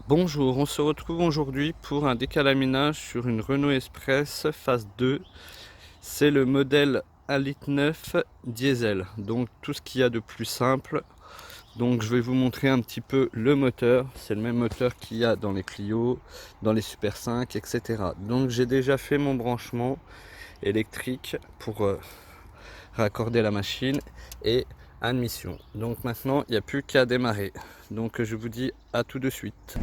Bonjour, on se retrouve aujourd'hui pour un décalaminage sur une Renault Express phase 2. C'est le modèle 1,9 litre diesel, donc tout ce qu'il y a de plus simple. Donc je vais vous montrer un petit peu le moteur. C'est le même moteur qu'il y a dans les Clio, dans les Super 5, etc. Donc j'ai déjà fait mon branchement électrique pour raccorder la machine et admission. Donc maintenant il n'y a plus qu'à démarrer. Donc je vous dis à tout de suite.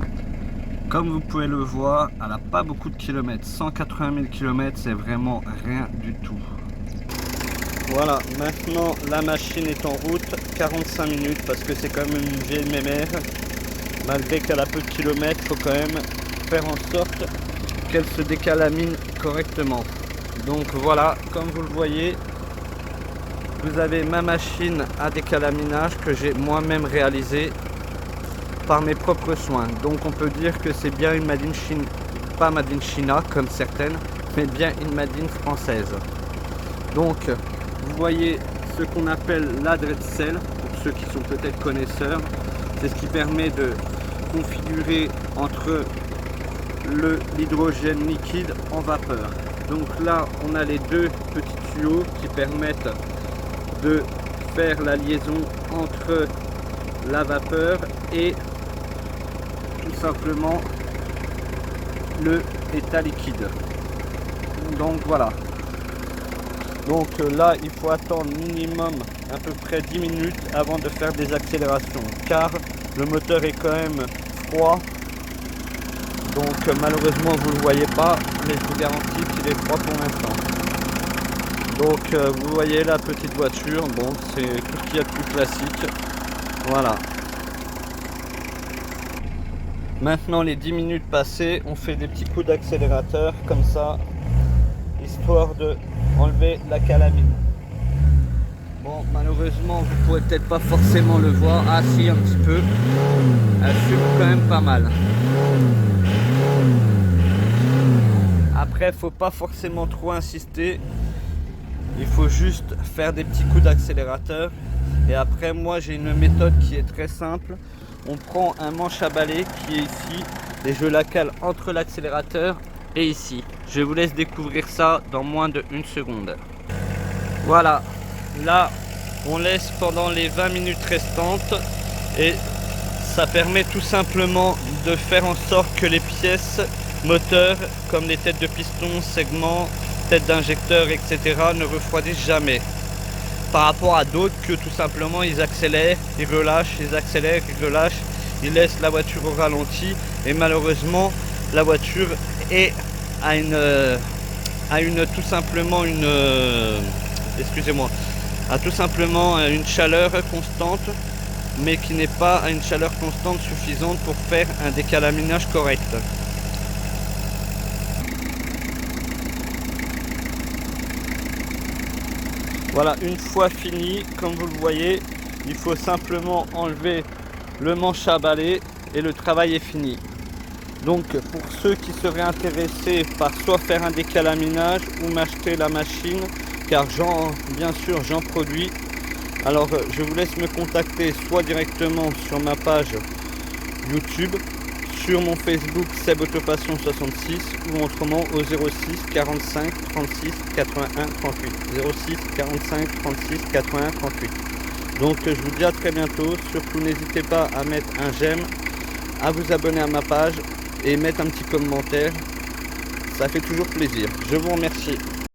Comme vous pouvez le voir, elle n'a pas beaucoup de kilomètres. 180 000 km, c'est vraiment rien du tout. Voilà, maintenant la machine est en route. 45 minutes parce que c'est quand même une vieille mémère. Malgré qu'elle a peu de kilomètres, il faut quand même faire en sorte qu'elle se décalamine correctement. Donc voilà, comme vous le voyez, vous avez ma machine à décalaminage que j'ai moi-même réalisée par mes propres soins. Donc on peut dire que c'est bien une Made in Chine, pas Made in China comme certaines, mais bien une Made in française. Donc vous voyez ce qu'on appelle la Dreadcell, pour ceux qui sont peut-être connaisseurs. C'est ce qui permet de configurer entre l'hydrogène liquide en vapeur. Donc là on a les deux petits tuyaux qui permettent de faire la liaison entre la vapeur et tout simplement le état liquide. Donc voilà. Donc là il faut attendre minimum à peu près 10 minutes avant de faire des accélérations, car le moteur est quand même froid. Donc malheureusement vous ne le voyez pas, mais je vous garantis qu'il est froid pour l'instant. Donc vous voyez la petite voiture, bon c'est tout ce qu'il y a de plus classique. Voilà. Maintenant les 10 minutes passées, on fait des petits coups d'accélérateur comme ça, histoire de enlever la calamine. Bon, malheureusement vous pourrez peut-être pas forcément le voir. Ah si, un petit peu. Elle fume quand même pas mal. Après faut pas forcément trop insister, il faut juste faire des petits coups d'accélérateur. Et après moi j'ai une méthode qui est très simple. On prend un manche à balai qui est ici et je la cale entre l'accélérateur et ici. Je vous laisse découvrir ça dans moins de 1 seconde. Voilà, là on laisse pendant les 20 minutes restantes et ça permet tout simplement de faire en sorte que les pièces moteurs comme les têtes de piston, segments, têtes d'injecteur, etc. ne refroidissent jamais. Par rapport à d'autres que tout simplement ils accélèrent, ils relâchent, ils accélèrent, ils relâchent, ils laissent la voiture au ralenti et malheureusement la voiture est tout simplement une chaleur constante, mais qui n'est pas à une chaleur constante suffisante pour faire un décalaminage correct. Voilà, une fois fini, comme vous le voyez, il faut simplement enlever le manche à balai et le travail est fini. Donc pour ceux qui seraient intéressés par soit faire un décalaminage ou m'acheter la machine, car bien sûr j'en produis, alors je vous laisse me contacter soit directement sur ma page YouTube, sur mon Facebook Seb Autopassion 66 ou autrement au 06 45 36 81 38. 06 45 36 81 38. Donc je vous dis à très bientôt. Surtout n'hésitez pas à mettre un j'aime, à vous abonner à ma page et mettre un petit commentaire. Ça fait toujours plaisir. Je vous remercie.